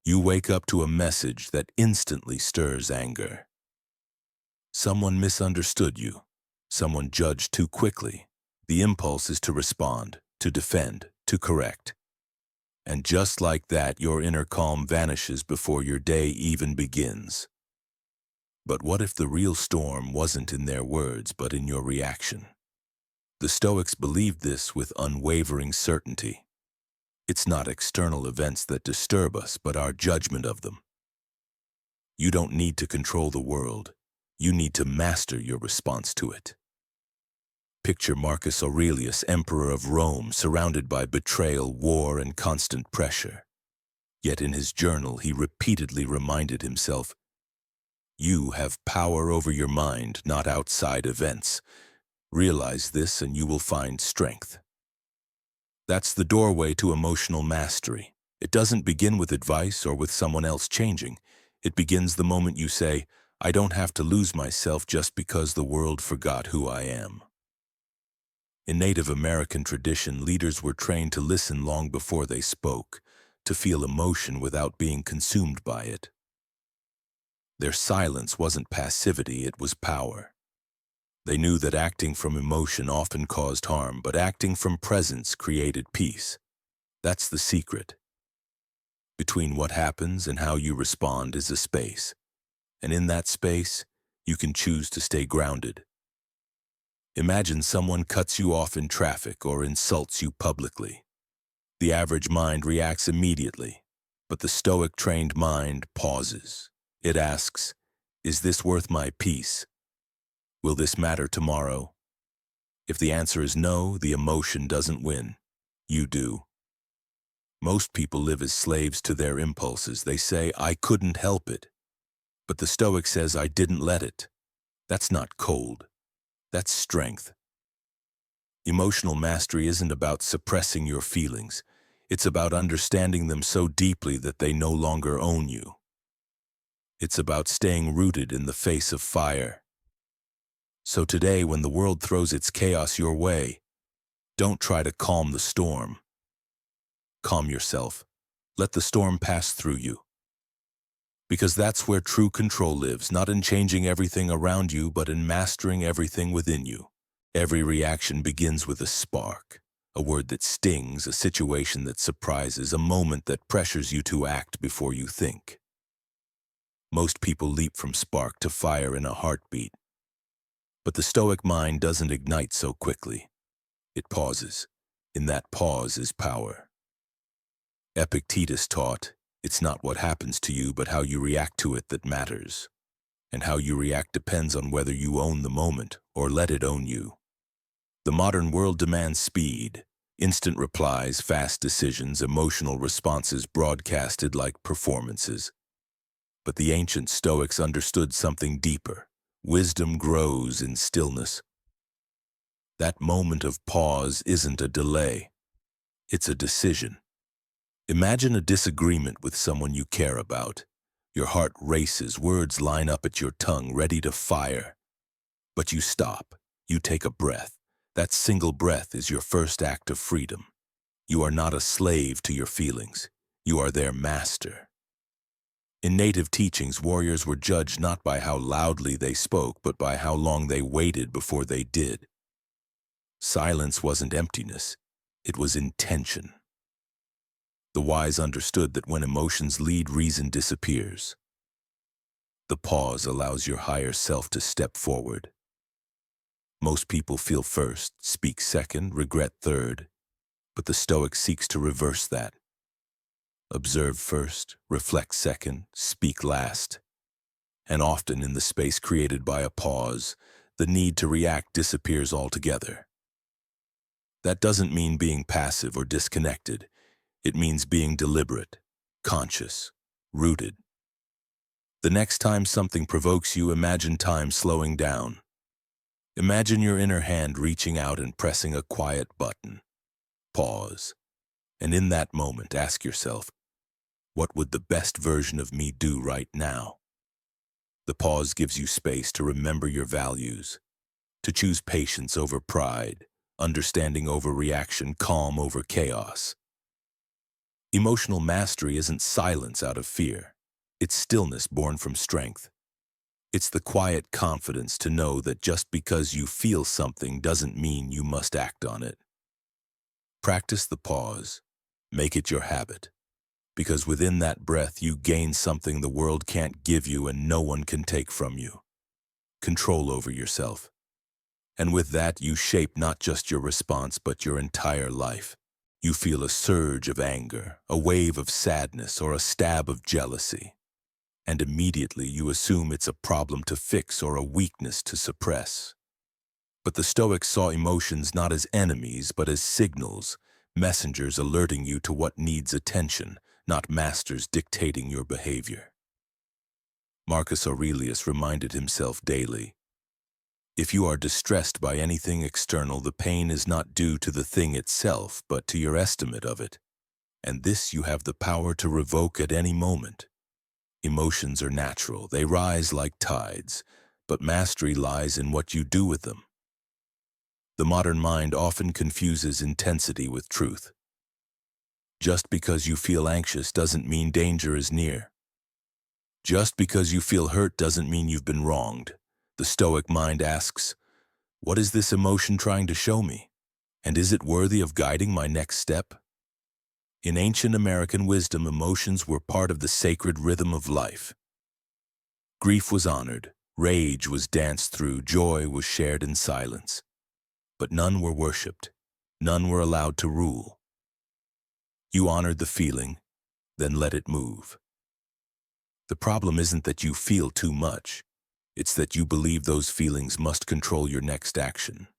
You wake up to a message that instantly stirs anger. Someone misunderstood you. Someone judged too quickly. The impulse is to respond, to defend, to correct. And just like that, your inner calm vanishes before your day even begins. But what if the real storm wasn't in their words, but in your reaction? The Stoics believed this with unwavering certainty. It's not external events that disturb us, but our judgment of them. You don't need to control the world. You need to master your response to it. Picture Marcus Aurelius, emperor of Rome, surrounded by betrayal, war, and constant pressure. Yet in his journal, he repeatedly reminded himself, "You have power over your mind, not outside events. Realize this and you will find strength." That's the doorway to emotional mastery. It doesn't begin with advice or with someone else changing. It begins the moment you say, "I don't have to lose myself just because the world forgot who I am." In Native American tradition, leaders were trained to listen long before they spoke, to feel emotion without being consumed by it. Their silence wasn't passivity, it was power. They knew that acting from emotion often caused harm, but acting from presence created peace. That's the secret. Between what happens and how you respond is a space. And in that space, you can choose to stay grounded. Imagine someone cuts you off in traffic or insults you publicly. The average mind reacts immediately, but the Stoic trained mind pauses. It asks, "Is this worth my peace? Will this matter tomorrow?" If the answer is no, the emotion doesn't win. You do. Most people live as slaves to their impulses. They say, "I couldn't help it." But the Stoic says, "I didn't let it." That's not cold. That's strength. Emotional mastery isn't about suppressing your feelings. It's about understanding them so deeply that they no longer own you. It's about staying rooted in the face of fire. So today, when the world throws its chaos your way, don't try to calm the storm. Calm yourself. Let the storm pass through you. Because that's where true control lives, not in changing everything around you, but in mastering everything within you. Every reaction begins with a spark, a word that stings, a situation that surprises, a moment that pressures you to act before you think. Most people leap from spark to fire in a heartbeat. But the Stoic mind doesn't ignite so quickly. It pauses. In that pause is power. Epictetus taught, "It's not what happens to you, but how you react to it that matters. And how you react depends on whether you own the moment or let it own you." The modern world demands speed, instant replies, fast decisions, emotional responses broadcasted like performances. But the ancient Stoics understood something deeper. Wisdom grows in stillness. That moment of pause isn't a delay. It's a decision. Imagine a disagreement with someone you care about. Your heart races, words line up at your tongue, ready to fire. But you stop. You take a breath. That single breath is your first act of freedom. You are not a slave to your feelings. You are their master. In native teachings, warriors were judged not by how loudly they spoke, but by how long they waited before they did. Silence wasn't emptiness. It was intention. The wise understood that when emotions lead, reason disappears. The pause allows your higher self to step forward. Most people feel first, speak second, regret third, but the Stoic seeks to reverse that. Observe first, reflect second, speak last. And often in the space created by a pause, the need to react disappears altogether. That doesn't mean being passive or disconnected. It means being deliberate, conscious, rooted. The next time something provokes you, imagine time slowing down. Imagine your inner hand reaching out and pressing a quiet button. Pause. And in that moment, ask yourself, what would the best version of me do right now? The pause gives you space to remember your values, to choose patience over pride, understanding over reaction, calm over chaos. Emotional mastery isn't silence out of fear. It's stillness born from strength. It's the quiet confidence to know that just because you feel something doesn't mean you must act on it. Practice the pause. Make it your habit. Because within that breath you gain something the world can't give you and no one can take from you. Control over yourself. And with that you shape not just your response but your entire life. You feel a surge of anger, a wave of sadness, or a stab of jealousy. And immediately you assume it's a problem to fix or a weakness to suppress. But the Stoics saw emotions not as enemies but as signals, messengers alerting you to what needs attention, not masters dictating your behavior. Marcus Aurelius reminded himself daily, if you are distressed by anything external, the pain is not due to the thing itself, but to your estimate of it. And this you have the power to revoke at any moment. Emotions are natural, they rise like tides, but mastery lies in what you do with them. The modern mind often confuses intensity with truth. Just because you feel anxious doesn't mean danger is near. Just because you feel hurt doesn't mean you've been wronged. The Stoic mind asks, what is this emotion trying to show me? And is it worthy of guiding my next step? In ancient American wisdom, emotions were part of the sacred rhythm of life. Grief was honored, rage was danced through, joy was shared in silence. But none were worshipped, none were allowed to rule. You honored the feeling, then let it move. The problem isn't that you feel too much. It's that you believe those feelings must control your next action.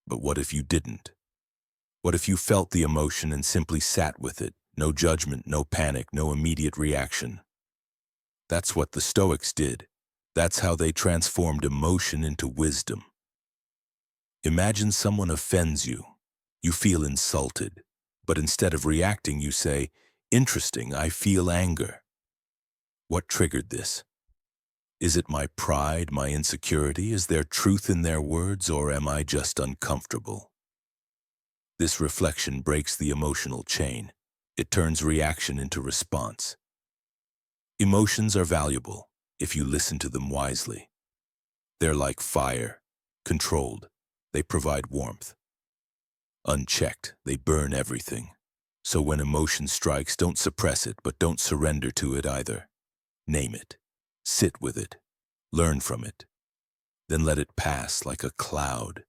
But what if you didn't? What if you felt the emotion and simply sat with it? No judgment, no panic, no immediate reaction. That's what the Stoics did. That's how they transformed emotion into wisdom. Imagine someone offends you. You feel insulted. But instead of reacting, you say, interesting, I feel anger. What triggered this? Is it my pride, my insecurity? Is there truth in their words, or am I just uncomfortable? This reflection breaks the emotional chain. It turns reaction into response. Emotions are valuable if you listen to them wisely. They're like fire, controlled. They provide warmth. Unchecked, they burn everything. So when emotion strikes, don't suppress it, but don't surrender to it either. Name it. Sit with it. Learn from it. Then let it pass like a cloud.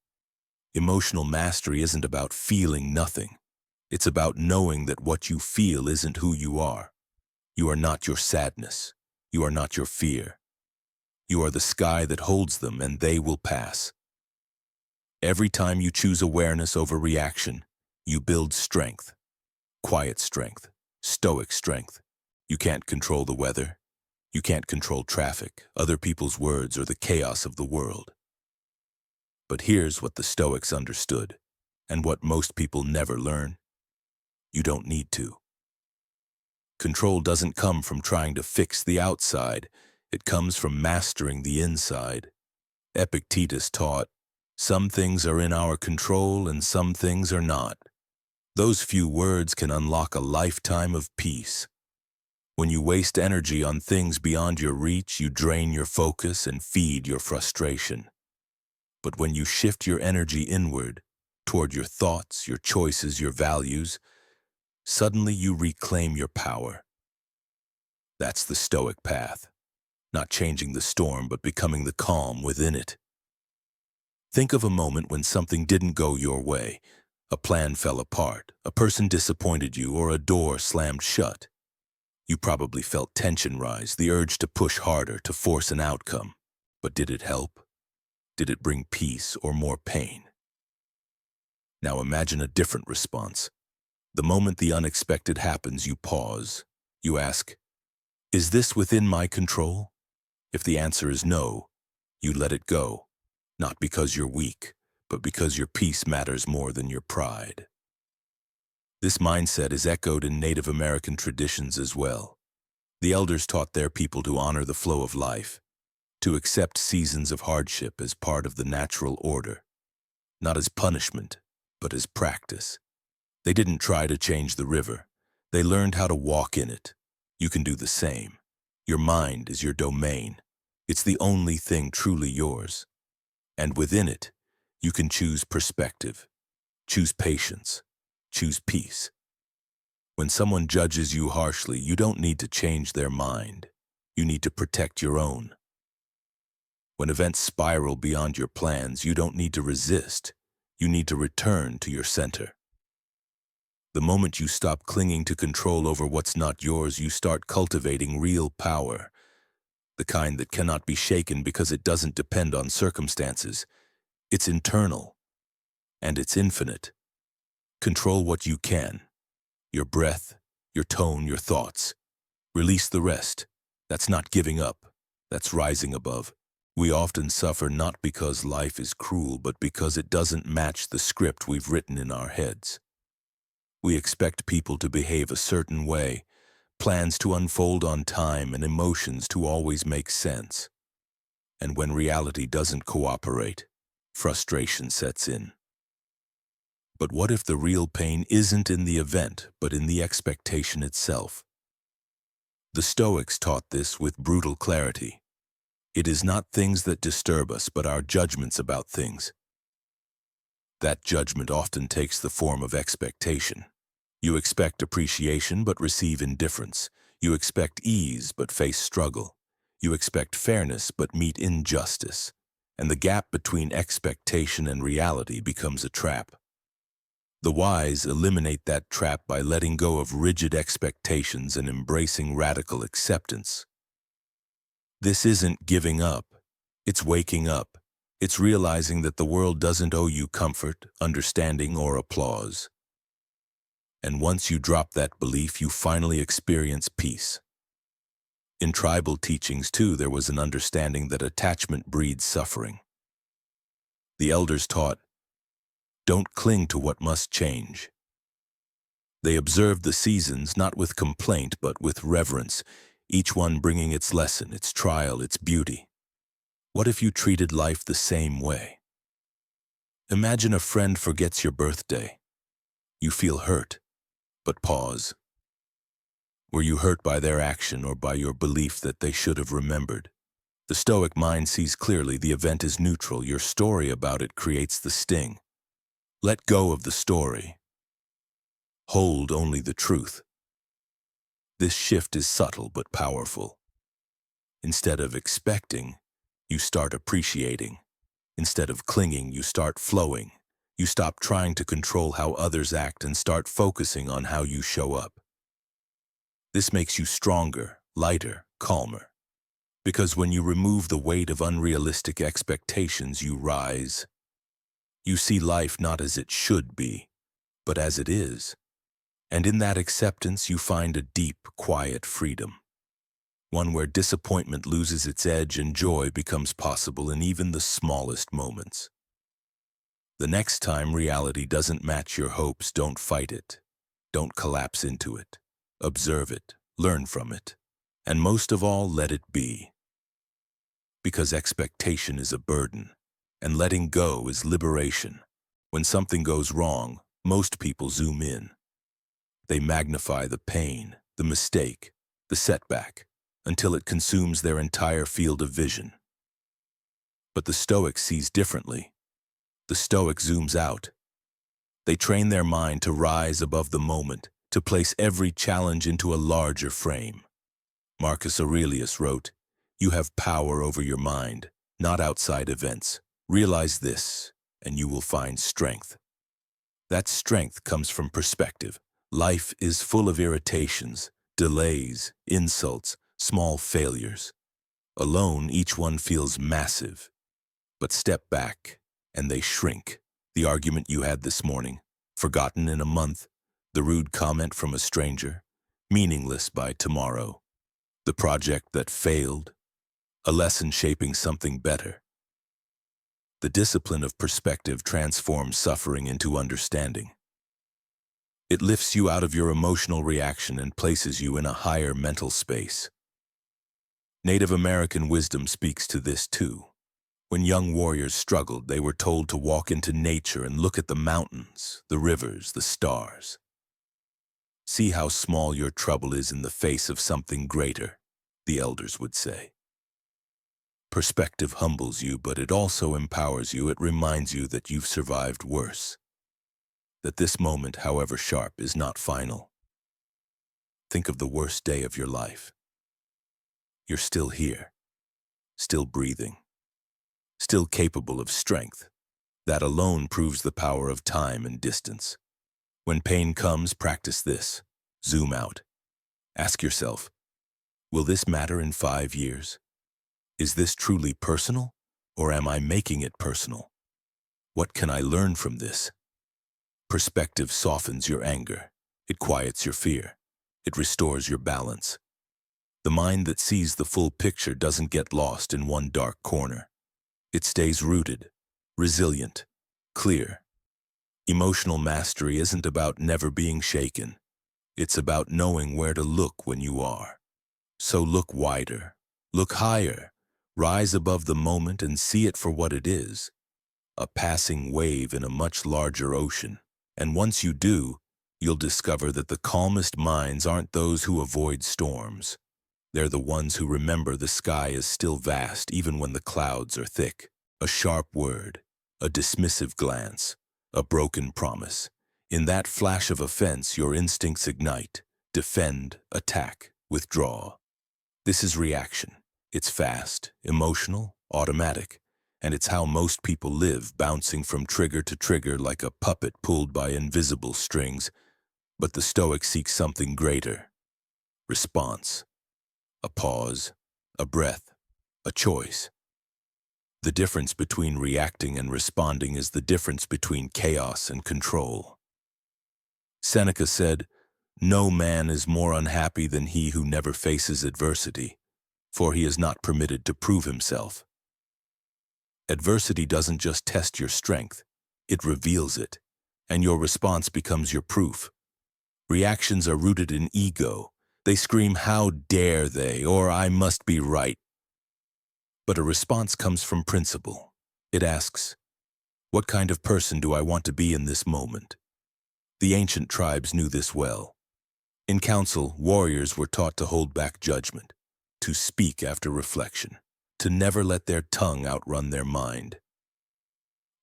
Emotional mastery isn't about feeling nothing. It's about knowing that what you feel isn't who you are. You are not your sadness. You are not your fear. You are the sky that holds them, and they will pass. Every time you choose awareness over reaction, you build strength. Quiet strength. Stoic strength. You can't control the weather. You can't control traffic, other people's words, or the chaos of the world. But here's what the Stoics understood, and what most people never learn. You don't need to. Control doesn't come from trying to fix the outside. It comes from mastering the inside. Epictetus taught, some things are in our control and some things are not. Those few words can unlock a lifetime of peace. When you waste energy on things beyond your reach, you drain your focus and feed your frustration. But when you shift your energy inward, toward your thoughts, your choices, your values, suddenly you reclaim your power. That's the Stoic path. Not changing the storm, but becoming the calm within it. Think of a moment when something didn't go your way. A plan fell apart, a person disappointed you, or a door slammed shut. You probably felt tension rise, the urge to push harder, to force an outcome. But did it help? Did it bring peace or more pain? Now imagine a different response. The moment the unexpected happens, you pause. You ask, is this within my control? If the answer is no, you let it go. Not because you're weak, but because your peace matters more than your pride. This mindset is echoed in Native American traditions as well. The elders taught their people to honor the flow of life, to accept seasons of hardship as part of the natural order, not as punishment, but as practice. They didn't try to change the river. They learned how to walk in it. You can do the same. Your mind is your domain. It's the only thing truly yours. And within it, you can choose perspective, choose patience, choose peace. When someone judges you harshly, you don't need to change their mind. You need to protect your own. When events spiral beyond your plans, you don't need to resist. You need to return to your center. The moment you stop clinging to control over what's not yours, you start cultivating real power, the kind that cannot be shaken because it doesn't depend on circumstances. It's internal, and it's infinite. Control what you can. Your breath, your tone, your thoughts. Release the rest. That's not giving up. That's rising above. We often suffer not because life is cruel, but because it doesn't match the script we've written in our heads. We expect people to behave a certain way, plans to unfold on time, and emotions to always make sense. And when reality doesn't cooperate, frustration sets in. But what if the real pain isn't in the event, but in the expectation itself? The Stoics taught this with brutal clarity. It is not things that disturb us, but our judgments about things. That judgment often takes the form of expectation. You expect appreciation but receive indifference. You expect ease but face struggle. You expect fairness but meet injustice. And the gap between expectation and reality becomes a trap. The wise eliminate that trap by letting go of rigid expectations and embracing radical acceptance. This isn't giving up. It's waking up. It's realizing that the world doesn't owe you comfort, understanding, or applause. And once you drop that belief, you finally experience peace. In tribal teachings, too, there was an understanding that attachment breeds suffering. The elders taught, don't cling to what must change. They observed the seasons not with complaint but with reverence, each one bringing its lesson, its trial, its beauty. What if you treated life the same way? Imagine a friend forgets your birthday. You feel hurt. But pause. Were you hurt by their action or by your belief that they should have remembered? The Stoic mind sees clearly the event is neutral. Your story about it creates the sting. Let go of the story. Hold only the truth. This shift is subtle but powerful. Instead of expecting, you start appreciating. Instead of clinging, you start flowing. You stop trying to control how others act and start focusing on how you show up. This makes you stronger, lighter, calmer. Because when you remove the weight of unrealistic expectations, you rise. You see life not as it should be, but as it is. And in that acceptance, you find a deep, quiet freedom. One where disappointment loses its edge and joy becomes possible in even the smallest moments. The next time reality doesn't match your hopes, don't fight it. Don't collapse into it. Observe it, learn from it, and most of all, let it be. Because expectation is a burden, and letting go is liberation. When something goes wrong, most people zoom in. They magnify the pain, the mistake, the setback, until it consumes their entire field of vision. But the Stoic sees differently. The Stoic zooms out. They train their mind to rise above the moment, to place every challenge into a larger frame. Marcus Aurelius wrote, "You have power over your mind, not outside events. Realize this, and you will find strength." That strength comes from perspective. Life is full of irritations, delays, insults, small failures. Alone, each one feels massive. But step back, and they shrink. The argument you had this morning, forgotten in a month. The rude comment from a stranger, meaningless by tomorrow. The project that failed, a lesson shaping something better. The discipline of perspective transforms suffering into understanding. It lifts you out of your emotional reaction and places you in a higher mental space. Native American wisdom speaks to this too. When young warriors struggled, they were told to walk into nature and look at the mountains, the rivers, the stars. See how small your trouble is in the face of something greater, the elders would say. Perspective humbles you, but it also empowers you. It reminds you that you've survived worse, that this moment, however sharp, is not final. Think of the worst day of your life. You're still here, still breathing, still capable of strength. That alone proves the power of time and distance. When pain comes, practice this. Zoom out. Ask yourself, will this matter in 5 years? Is this truly personal, or am I making it personal? What can I learn from this? Perspective softens your anger. It quiets your fear. It restores your balance. The mind that sees the full picture doesn't get lost in one dark corner. It stays rooted, resilient, clear. Emotional mastery isn't about never being shaken. It's about knowing where to look when you are. So look wider, look higher, rise above the moment and see it for what it is, a passing wave in a much larger ocean. And once you do, you'll discover that the calmest minds aren't those who avoid storms. They're the ones who remember the sky is still vast even when the clouds are thick. A sharp word, a dismissive glance, a broken promise. In that flash of offense, your instincts ignite. Defend, attack, withdraw. This is reaction. It's fast, emotional, automatic, and it's how most people live, bouncing from trigger to trigger like a puppet pulled by invisible strings. But the Stoic seeks something greater. Response. A pause, a breath, a choice. The difference between reacting and responding is the difference between chaos and control. Seneca said, "No man is more unhappy than he who never faces adversity, for he is not permitted to prove himself." Adversity doesn't just test your strength, it reveals it, and your response becomes your proof. Reactions are rooted in ego. They scream, "How dare they?" or "I must be right." But a response comes from principle. It asks, what kind of person do I want to be in this moment? The ancient tribes knew this well. In council, warriors were taught to hold back judgment, to speak after reflection, to never let their tongue outrun their mind.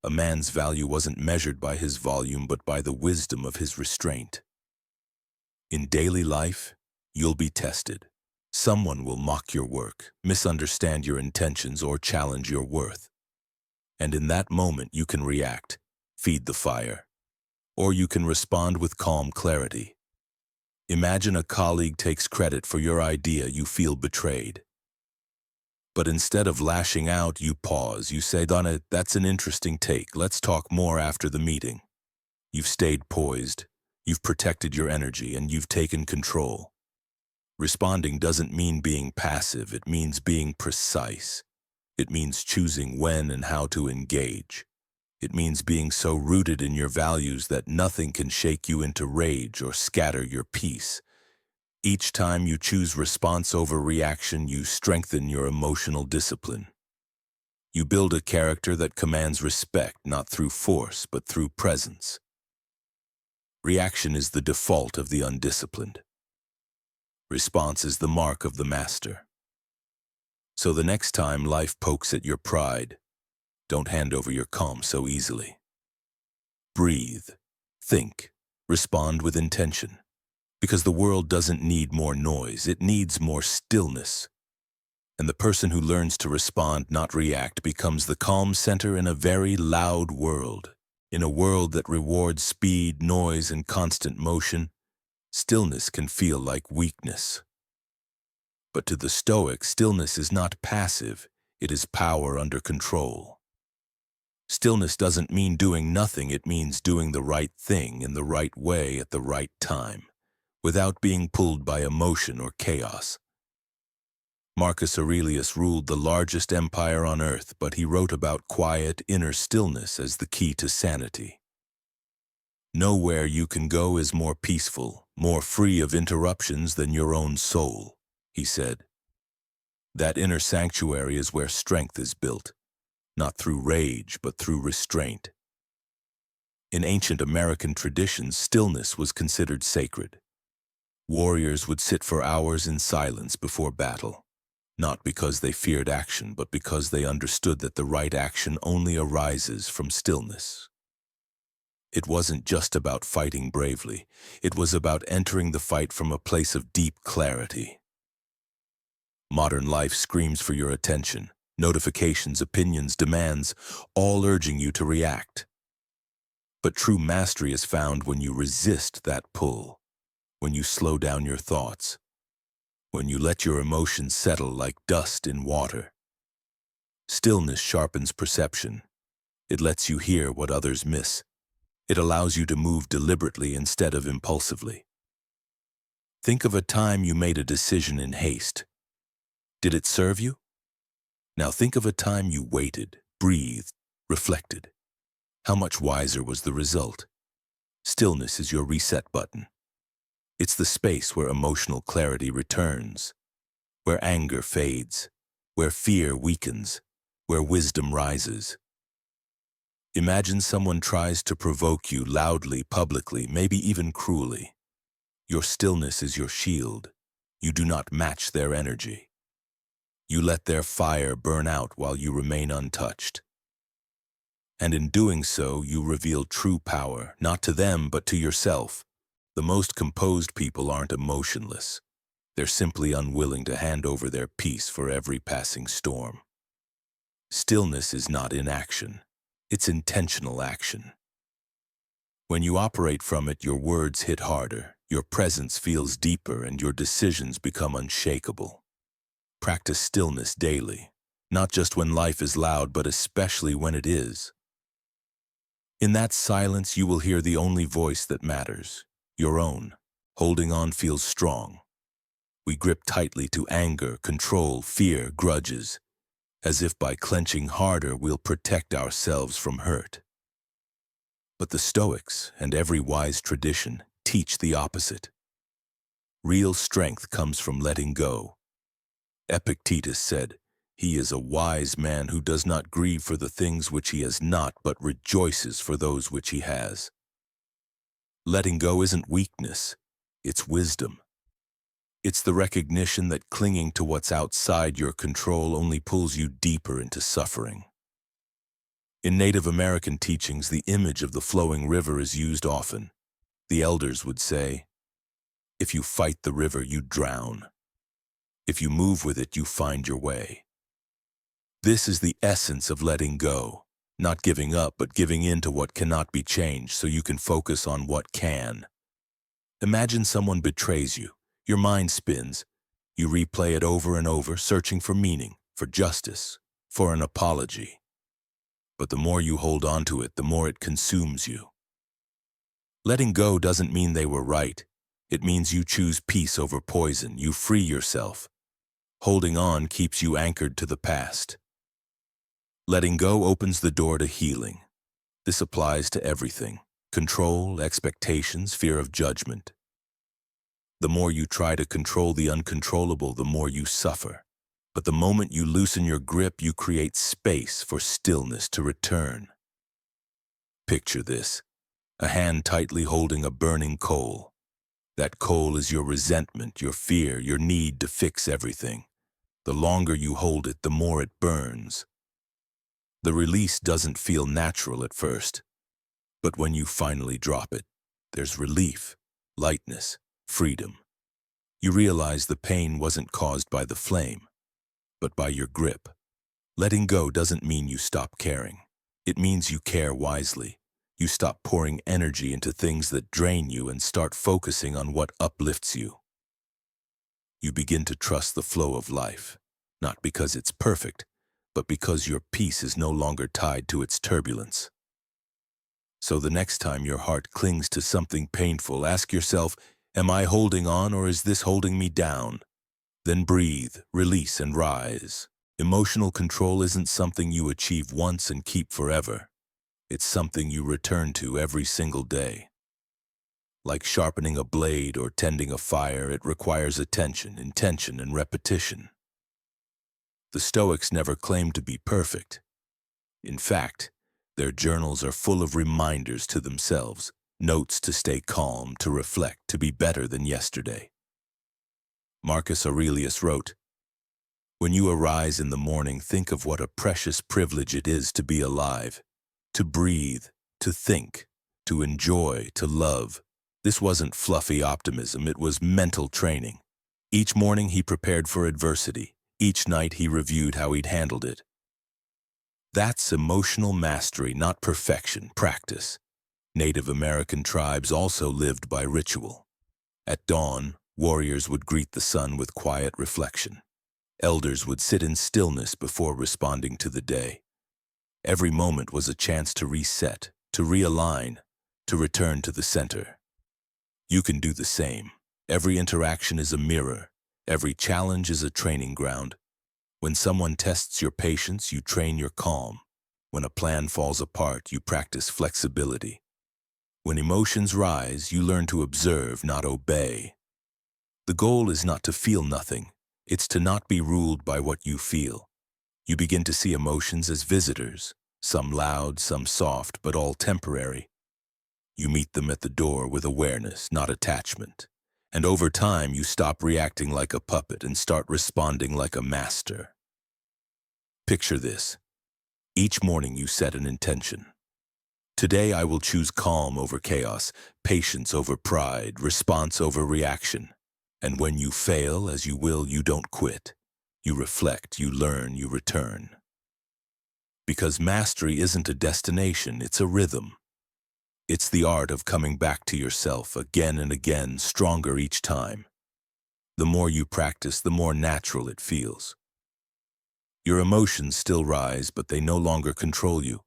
A man's value wasn't measured by his volume, but by the wisdom of his restraint. In daily life, you'll be tested. Someone will mock your work, misunderstand your intentions, or challenge your worth. And in that moment, you can react, feed the fire, or you can respond with calm clarity. Imagine a colleague takes credit for your idea, you feel betrayed. But instead of lashing out, you pause. You say, "Donna, that's an interesting take. Let's talk more after the meeting." You've stayed poised, you've protected your energy, and you've taken control. Responding doesn't mean being passive, it means being precise. It means choosing when and how to engage. It means being so rooted in your values that nothing can shake you into rage or scatter your peace. Each time you choose response over reaction, you strengthen your emotional discipline. You build a character that commands respect, not through force, but through presence. Reaction is the default of the undisciplined. Response is the mark of the master. So the next time life pokes at your pride, don't hand over your calm so easily. Breathe, think, respond with intention. Because the world doesn't need more noise, it needs more stillness. And the person who learns to respond, not react, becomes the calm center in a very loud world. In a world that rewards speed, noise, and constant motion, stillness can feel like weakness. But to the Stoic, stillness is not passive, it is power under control. Stillness doesn't mean doing nothing, it means doing the right thing in the right way at the right time, without being pulled by emotion or chaos. Marcus Aurelius ruled the largest empire on earth, but he wrote about quiet, inner stillness as the key to sanity. Nowhere you can go is more peaceful, more free of interruptions than your own soul, he said. That inner sanctuary is where strength is built, not through rage, but through restraint. In ancient American traditions, stillness was considered sacred. Warriors would sit for hours in silence before battle, not because they feared action, but because they understood that the right action only arises from stillness. It wasn't just about fighting bravely. It was about entering the fight from a place of deep clarity. Modern life screams for your attention. Notifications, opinions, demands, all urging you to react. But true mastery is found when you resist that pull, when you slow down your thoughts, when you let your emotions settle like dust in water. Stillness sharpens perception. It lets you hear what others miss. It allows you to move deliberately instead of impulsively. Think of a time you made a decision in haste. Did it serve you? Now think of a time you waited, breathed, reflected. How much wiser was the result? Stillness is your reset button. It's the space where emotional clarity returns, where anger fades, where fear weakens, where wisdom rises. Imagine someone tries to provoke you loudly, publicly, maybe even cruelly. Your stillness is your shield. You do not match their energy. You let their fire burn out while you remain untouched. And in doing so, you reveal true power, not to them, but to yourself. The most composed people aren't emotionless. They're simply unwilling to hand over their peace for every passing storm. Stillness is not inaction. It's intentional action. When you operate from it, your words hit harder, your presence feels deeper, and your decisions become unshakable. Practice stillness daily, not just when life is loud, but especially when it is. In that silence, you will hear the only voice that matters, your own. Holding on feels strong. We grip tightly to anger, control, fear, grudges, as if by clenching harder we'll protect ourselves from hurt. But the Stoics and every wise tradition teach the opposite. Real strength comes from letting go. Epictetus said, "He is a wise man who does not grieve for the things which he has not, but rejoices for those which he has." Letting go isn't weakness, it's wisdom. It's the recognition that clinging to what's outside your control only pulls you deeper into suffering. In Native American teachings, the image of the flowing river is used often. The elders would say, "If you fight the river, you drown. If you move with it, you find your way." This is the essence of letting go, not giving up, but giving in to what cannot be changed so you can focus on what can. Imagine someone betrays you. Your mind spins. You replay it over and over, searching for meaning, for justice, for an apology. But the more you hold on to it, the more it consumes you. Letting go doesn't mean they were right. It means you choose peace over poison. You free yourself. Holding on keeps you anchored to the past. Letting go opens the door to healing. This applies to everything: control, expectations, fear of judgment. The more you try to control the uncontrollable, the more you suffer. But the moment you loosen your grip, you create space for stillness to return. Picture this: a hand tightly holding a burning coal. That coal is your resentment, your fear, your need to fix everything. The longer you hold it, the more it burns. The release doesn't feel natural at first, but when you finally drop it, there's relief, lightness, freedom. You realize the pain wasn't caused by the flame, but by your grip. Letting go doesn't mean you stop caring. It means you care wisely. You stop pouring energy into things that drain you and start focusing on what uplifts you. You begin to trust the flow of life, not because it's perfect, but because your peace is no longer tied to its turbulence. So the next time your heart clings to something painful, ask yourself, am I holding on, or is this holding me down? Then breathe, release, and rise. Emotional control isn't something you achieve once and keep forever. It's something you return to every single day. Like sharpening a blade or tending a fire, it requires attention, intention, and repetition. The Stoics never claimed to be perfect. In fact, their journals are full of reminders to themselves, notes to stay calm, to reflect, to be better than yesterday. Marcus Aurelius wrote, "When you arise in the morning, think of what a precious privilege it is to be alive, to breathe, to think, to enjoy, to love." This wasn't fluffy optimism, it was mental training. Each morning he prepared for adversity. Each night he reviewed how he'd handled it. That's emotional mastery, not perfection, practice. Native American tribes also lived by ritual. At dawn, warriors would greet the sun with quiet reflection. Elders would sit in stillness before responding to the day. Every moment was a chance to reset, to realign, to return to the center. You can do the same. Every interaction is a mirror. Every challenge is a training ground. When someone tests your patience, you train your calm. When a plan falls apart, you practice flexibility. When emotions rise, you learn to observe, not obey. The goal is not to feel nothing. It's to not be ruled by what you feel. You begin to see emotions as visitors, some loud, some soft, but all temporary. You meet them at the door with awareness, not attachment. And over time, you stop reacting like a puppet and start responding like a master. Picture this. Each morning you set an intention. Today I will choose calm over chaos, patience over pride, response over reaction. And when you fail, as you will, you don't quit. You reflect, you learn, you return. Because mastery isn't a destination, it's a rhythm. It's the art of coming back to yourself again and again, stronger each time. The more you practice, the more natural it feels. Your emotions still rise, but they no longer control you.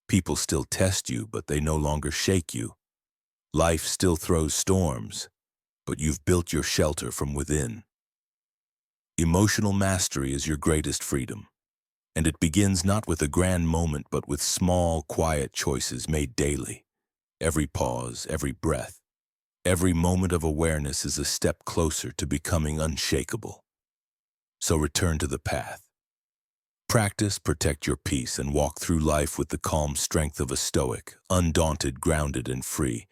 People still test you, but they no longer shake you. Life still throws storms, but you've built your shelter from within. Emotional mastery is your greatest freedom, and it begins not with a grand moment, but with small, quiet choices made daily. Every pause, every breath, every moment of awareness is a step closer to becoming unshakable. So return to the path. Practice, protect your peace, and walk through life with the calm strength of a Stoic, undaunted, grounded, and free.